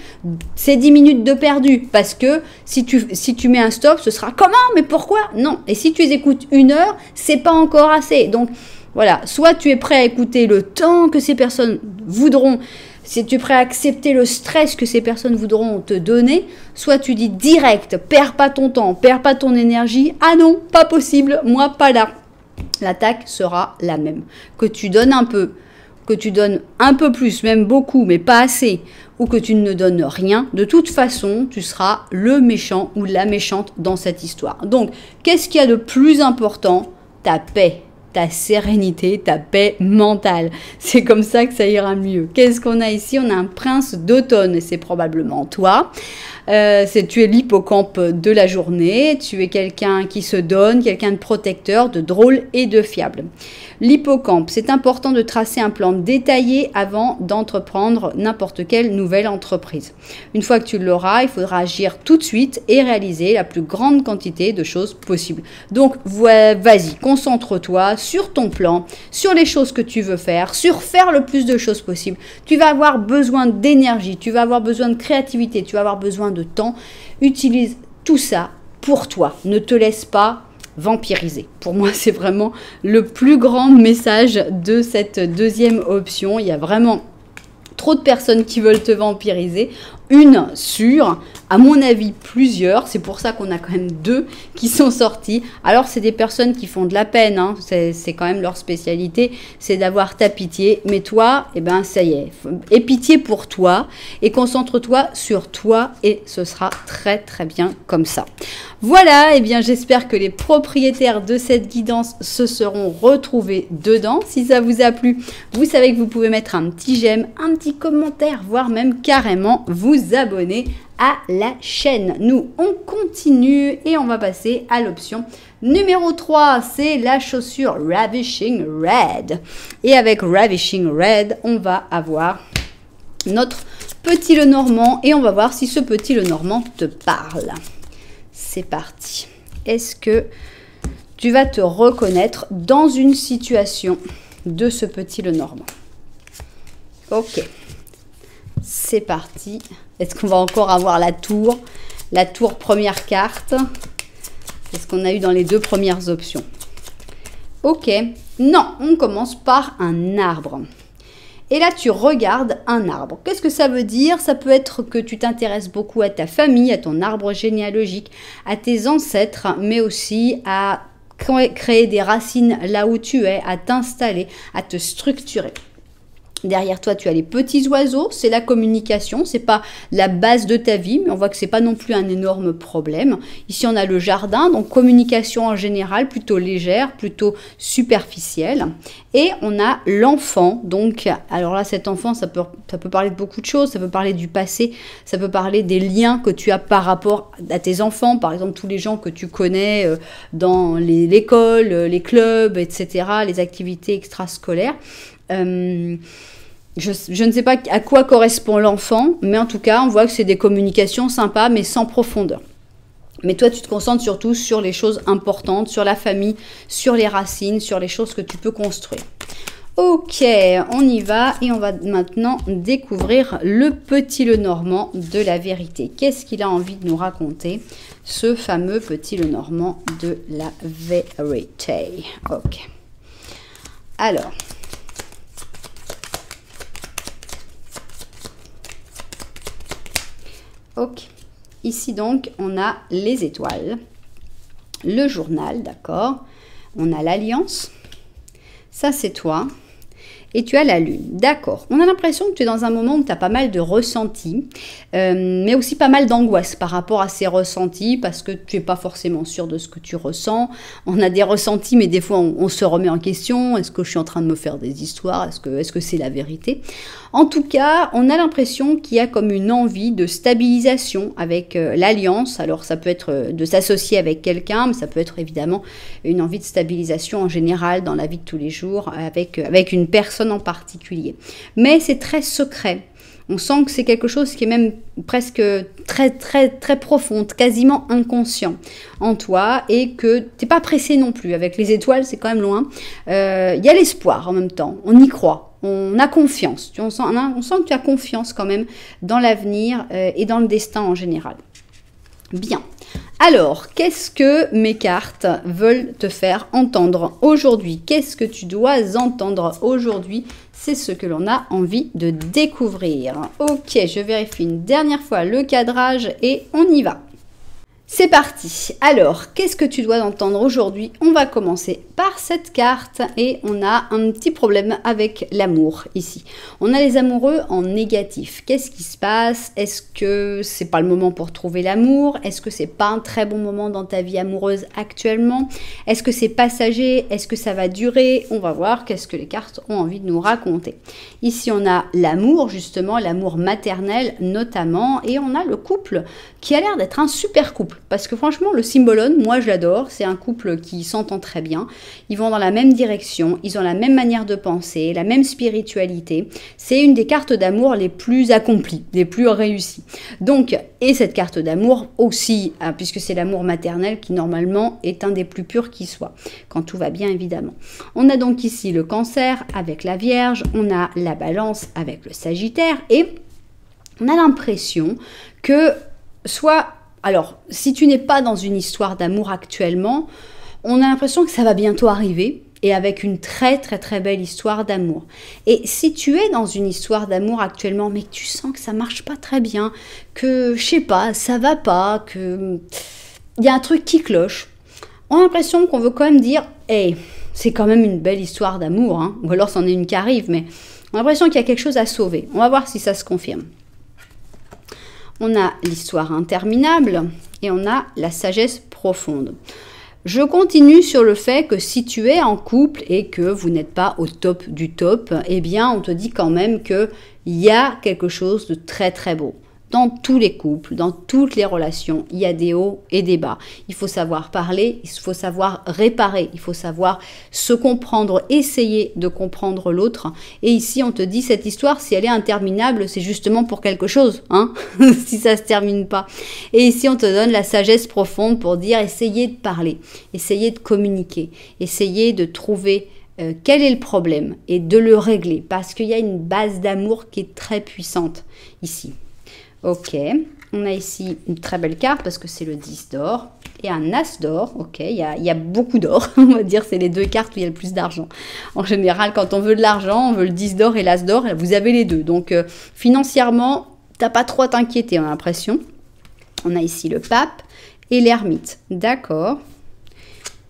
c'est 10 minutes de perdu, parce que si tu mets un stop, ce sera comment, mais pourquoi? Non, et si tu les écoutes 1 heure, c'est pas encore assez. Donc voilà, soit tu es prêt à écouter le temps que ces personnes voudront, si tu es prêt à accepter le stress que ces personnes voudront te donner, soit tu dis direct, perds pas ton temps, perds pas ton énergie, ah non, pas possible, moi pas là. L'attaque sera la même. Que tu donnes un peu, que tu donnes un peu plus, même beaucoup, mais pas assez, ou que tu ne donnes rien, de toute façon, tu seras le méchant ou la méchante dans cette histoire. Donc, qu'est-ce qu'il y a de plus important? Ta paix, ta sérénité, ta paix mentale. C'est comme ça que ça ira mieux. Qu'est-ce qu'on a ici? On a un prince d'automne, et c'est probablement toi. Tu es l'hippocampe de la journée, tu es quelqu'un qui se donne, quelqu'un de protecteur, de drôle et de fiable. L'hippocampe, c'est important de tracer un plan détaillé avant d'entreprendre n'importe quelle nouvelle entreprise. Une fois que tu l'auras, il faudra agir tout de suite et réaliser la plus grande quantité de choses possibles. Donc, vas-y, concentre-toi sur ton plan, sur les choses que tu veux faire, sur faire le plus de choses possibles. Tu vas avoir besoin d'énergie, tu vas avoir besoin de créativité, tu vas avoir besoin de temps. Utilise tout ça pour toi. Ne te laisse pas vampiriser. Pour moi, c'est vraiment le plus grand message de cette deuxième option. Il y a vraiment trop de personnes qui veulent te vampiriser. Une sur, à mon avis, plusieurs. C'est pour ça qu'on a quand même 2 qui sont sortis. Alors, c'est des personnes qui font de la peine. Hein. C'est quand même leur spécialité. C'est d'avoir ta pitié. Mais toi, eh ben, ça y est. Aie pitié pour toi et concentre-toi sur toi et ce sera très, très bien comme ça. Voilà, eh bien, j'espère que les propriétaires de cette guidance se seront retrouvés dedans. Si ça vous a plu, vous savez que vous pouvez mettre un petit j'aime, un petit commentaire, voire même carrément vous abonner à la chaîne. Nous, on continue et on va passer à l'option numéro 3, c'est la chaussure Ravishing Red. Et avec Ravishing Red, on va avoir notre petit Lenormand et on va voir si ce petit Lenormand te parle. C'est parti. Est-ce que tu vas te reconnaître dans une situation de ce petit Lenormand? Ok. C'est parti. Est-ce qu'on va encore avoir la tour? La tour première carte. C'est ce qu'on a eu dans les 2 premières options. Ok. Non, on commence par un arbre. Et là, tu regardes un arbre. Qu'est-ce que ça veut dire? Ça peut être que tu t'intéresses beaucoup à ta famille, à ton arbre généalogique, à tes ancêtres, mais aussi à créer des racines là où tu es, à t'installer, à te structurer. Derrière toi, tu as les petits oiseaux, c'est la communication, c'est pas la base de ta vie, mais on voit que c'est pas non plus un énorme problème. Ici, on a le jardin, donc communication en général, plutôt légère, plutôt superficielle. Et on a l'enfant, donc, alors là, cet enfant, ça peut parler de beaucoup de choses, ça peut parler du passé, ça peut parler des liens que tu as par rapport à tes enfants, par exemple, tous les gens que tu connais dans l'école, les clubs, etc., les activités extrascolaires. Je ne sais pas à quoi correspond l'enfant, mais en tout cas, on voit que c'est des communications sympas, mais sans profondeur. Mais toi, tu te concentres surtout sur les choses importantes, sur la famille, sur les racines, sur les choses que tu peux construire. Ok, on y va et on va maintenant découvrir le petit Lenormand de la vérité. Qu'est-ce qu'il a envie de nous raconter, ce fameux petit Lenormand de la vérité? Ok. Alors... Ok, ici donc on a les étoiles, le journal, d'accord, on a l'alliance, ça c'est toi, et tu as la lune, d'accord. On a l'impression que tu es dans un moment où tu as pas mal de ressentis, mais aussi pas mal d'angoisse par rapport à ces ressentis, parce que tu n'es pas forcément sûr de ce que tu ressens. On a des ressentis, mais des fois on se remet en question, est-ce que je suis en train de me faire des histoires, est-ce que c'est la vérité? En tout cas, on a l'impression qu'il y a comme une envie de stabilisation avec l'alliance. Alors ça peut être de s'associer avec quelqu'un, mais ça peut être évidemment une envie de stabilisation en général dans la vie de tous les jours avec une personne en particulier. Mais c'est très secret. On sent que c'est quelque chose qui est même presque très très très profond, quasiment inconscient en toi, et que tu n'es pas pressé non plus. Avec les étoiles, c'est quand même loin. Il y a l'espoir en même temps, on y croit. On a confiance, on sent que tu as confiance quand même dans l'avenir et dans le destin en général. Bien, alors, qu'est-ce que mes cartes veulent te faire entendre aujourd'hui? Qu'est-ce que tu dois entendre aujourd'hui? C'est ce que l'on a envie de découvrir. Ok, je vérifie une dernière fois le cadrage et on y va. C'est parti. Alors, qu'est-ce que tu dois entendre aujourd'hui? On va commencer par cette carte et on a un petit problème avec l'amour ici. On a les amoureux en négatif. Qu'est-ce qui se passe? Est-ce que c'est pas le moment pour trouver l'amour? Est-ce que c'est pas un très bon moment dans ta vie amoureuse actuellement? Est-ce que c'est passager? Est-ce que ça va durer? On va voir qu'est-ce que les cartes ont envie de nous raconter. Ici, on a l'amour, justement, l'amour maternel notamment, et on a le couple qui a l'air d'être un super couple. Parce que franchement, le Symbolone, moi je l'adore, c'est un couple qui s'entend très bien, ils vont dans la même direction, ils ont la même manière de penser, la même spiritualité, c'est une des cartes d'amour les plus accomplies, les plus réussies. Donc, et cette carte d'amour aussi, puisque c'est l'amour maternel qui normalement est un des plus purs qui soit, quand tout va bien évidemment. On a donc ici le Cancer avec la Vierge, on a la Balance avec le Sagittaire, et on a l'impression que alors, si tu n'es pas dans une histoire d'amour actuellement, on a l'impression que ça va bientôt arriver et avec une très très très belle histoire d'amour. Et si tu es dans une histoire d'amour actuellement, mais que tu sens que ça marche pas très bien, que je sais pas, ça va pas, que il y a un truc qui cloche, on a l'impression qu'on veut quand même dire, hey, c'est quand même une belle histoire d'amour, hein. Ou alors c'en est une qui arrive, mais on a l'impression qu'il y a quelque chose à sauver. On va voir si ça se confirme. On a l'histoire interminable et on a la sagesse profonde. Je continue sur le fait que si tu es en couple et que vous n'êtes pas au top du top, eh bien on te dit quand même qu'il y a quelque chose de très très beau. Dans tous les couples, dans toutes les relations, il y a des hauts et des bas. Il faut savoir parler, il faut savoir réparer, il faut savoir se comprendre, essayer de comprendre l'autre. Et ici, on te dit, cette histoire, si elle est interminable, c'est justement pour quelque chose, hein, si ça ne se termine pas. Et ici, on te donne la sagesse profonde pour dire, essayez de parler, essayez de communiquer, essayez de trouver quel est le problème et de le régler. Parce qu'il y a une base d'amour qui est très puissante ici. Ok, on a ici une très belle carte parce que c'est le 10 d'or et un as d'or. Ok, il y a beaucoup d'or, on va dire, c'est les deux cartes où il y a le plus d'argent. En général, quand on veut de l'argent, on veut le 10 d'or et l'as d'or, vous avez les deux. Donc, financièrement, t'as pas trop à t'inquiéter, on a l'impression. On a ici le pape et l'ermite, d'accord.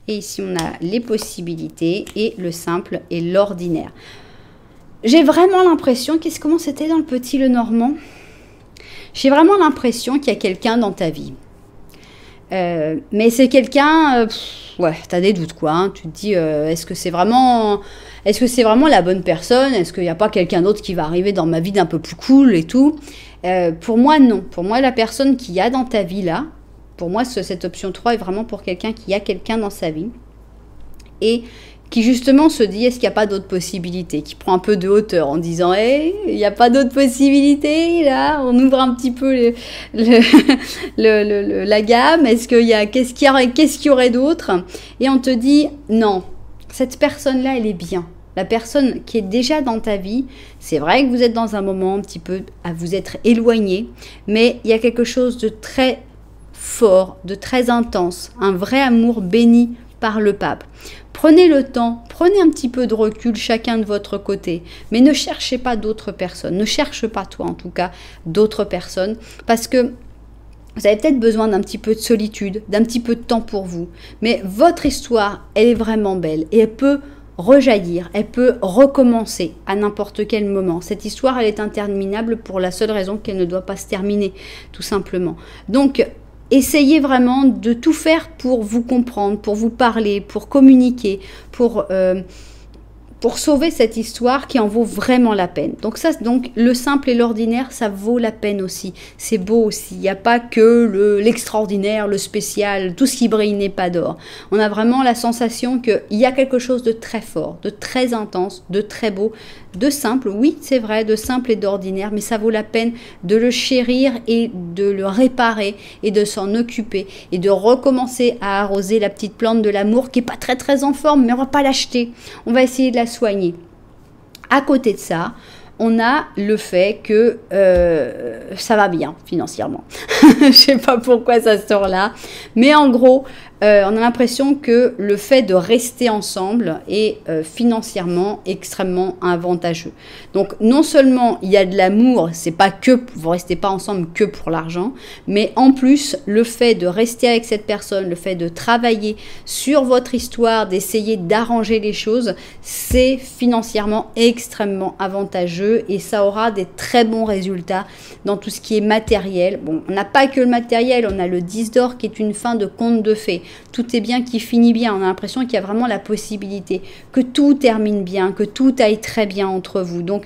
Et ici, on a les possibilités et le simple et l'ordinaire. j'ai vraiment l'impression, comment c'était dans le Petit Lenormand? J'ai vraiment l'impression qu'il y a quelqu'un dans ta vie. Mais c'est quelqu'un, ouais, t'as des doutes quoi, hein. Tu te dis, est-ce que c'est vraiment la bonne personne? Est-ce qu'il n'y a pas quelqu'un d'autre qui va arriver dans ma vie d'un peu plus cool et tout? Pour moi, non. Pour moi, la personne qu'il y a dans ta vie là, pour moi, cette option 3 est vraiment pour quelqu'un qui a quelqu'un dans sa vie et qui justement se dit, est-ce qu'il n'y a pas d'autres possibilités, qui prend un peu de hauteur en disant, hey, il n'y a pas d'autres possibilités, là, on ouvre un petit peu la gamme, qu'est-ce qu'il y aurait d'autre? Et on te dit, non, cette personne-là, elle est bien. La personne qui est déjà dans ta vie, c'est vrai que vous êtes dans un moment un petit peu à vous être éloigné, mais il y a quelque chose de très fort, de très intense, un vrai amour béni par le pape. Prenez le temps, prenez un petit peu de recul chacun de votre côté, mais ne cherchez pas d'autres personnes, ne cherche pas toi en tout cas d'autres personnes, parce que vous avez peut-être besoin d'un petit peu de solitude, d'un petit peu de temps pour vous, mais votre histoire, elle est vraiment belle et elle peut rejaillir, elle peut recommencer à n'importe quel moment. Cette histoire, elle est interminable pour la seule raison qu'elle ne doit pas se terminer, tout simplement. Donc, essayez vraiment de tout faire pour vous comprendre, pour vous parler, pour communiquer, pour sauver cette histoire qui en vaut vraiment la peine. Donc le simple et l'ordinaire, ça vaut la peine aussi. C'est beau aussi. Il n'y a pas que l'extraordinaire, le spécial, tout ce qui brille n'est pas d'or. On a vraiment la sensation qu'il y a quelque chose de très fort, de très intense, de très beau, de simple. Oui, c'est vrai, de simple et d'ordinaire, mais ça vaut la peine de le chérir et de le réparer et de s'en occuper et de recommencer à arroser la petite plante de l'amour qui n'est pas très très en forme, mais on ne va pas l'acheter. On va essayer de la soigner. À côté de ça, on a le fait que ça va bien financièrement. Je ne sais pas pourquoi ça sort là, mais en gros, on a l'impression que le fait de rester ensemble est financièrement extrêmement avantageux. Donc non seulement il y a de l'amour, c'est pas que vous restez pas ensemble que pour l'argent, mais en plus le fait de rester avec cette personne, le fait de travailler sur votre histoire, d'essayer d'arranger les choses, c'est financièrement extrêmement avantageux et ça aura des très bons résultats dans tout ce qui est matériel. Bon, on n'a pas que le matériel, on a le 10 d'or qui est une fin de conte de fées. Tout est bien qui finit bien. On a l'impression qu'il y a vraiment la possibilité que tout termine bien, que tout aille très bien entre vous. Donc,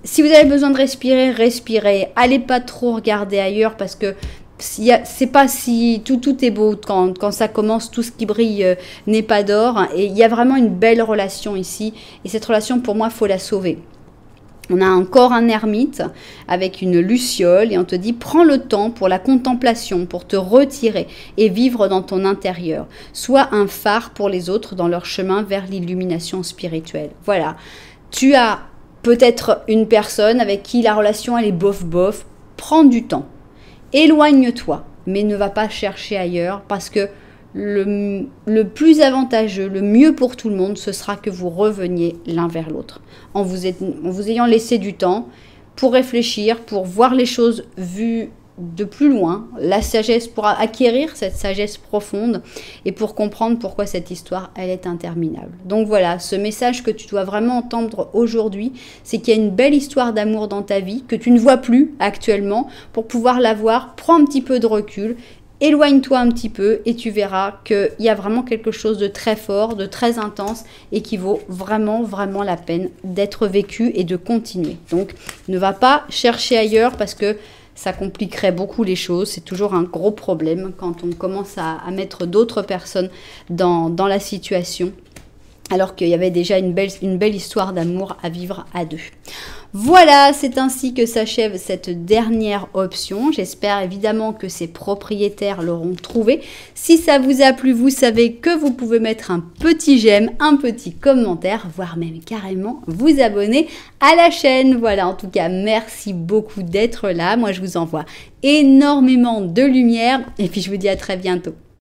si vous avez besoin de respirer, respirez. Allez pas trop regarder ailleurs parce que c'est pas si tout est beau quand ça commence, tout ce qui brille n'est pas d'or. Et il y a vraiment une belle relation ici. Et cette relation, pour moi, il faut la sauver. On a encore un ermite avec une luciole et on te dit prends le temps pour la contemplation, pour te retirer et vivre dans ton intérieur. Sois un phare pour les autres dans leur chemin vers l'illumination spirituelle. Voilà, tu as peut-être une personne avec qui la relation elle est bof-bof. Prends du temps, éloigne-toi, mais ne va pas chercher ailleurs parce que le plus avantageux, le mieux pour tout le monde, ce sera que vous reveniez l'un vers l'autre. En vous ayant laissé du temps pour réfléchir, pour voir les choses vues de plus loin, la sagesse, pour acquérir cette sagesse profonde et pour comprendre pourquoi cette histoire, elle est interminable. Donc voilà, ce message que tu dois vraiment entendre aujourd'hui, c'est qu'il y a une belle histoire d'amour dans ta vie que tu ne vois plus actuellement. Pour pouvoir la voir, prends un petit peu de recul. Éloigne-toi un petit peu et tu verras qu'il y a vraiment quelque chose de très fort, de très intense et qui vaut vraiment, vraiment la peine d'être vécu et de continuer. Donc, ne va pas chercher ailleurs parce que ça compliquerait beaucoup les choses. C'est toujours un gros problème quand on commence à mettre d'autres personnes dans la situation alors qu'il y avait déjà une belle histoire d'amour à vivre à deux. Voilà, c'est ainsi que s'achève cette dernière option. J'espère évidemment que ces propriétaires l'auront trouvé. Si ça vous a plu, vous savez que vous pouvez mettre un petit j'aime, un petit commentaire, voire même carrément vous abonner à la chaîne. Voilà, en tout cas, merci beaucoup d'être là. Moi, je vous envoie énormément de lumière et puis je vous dis à très bientôt.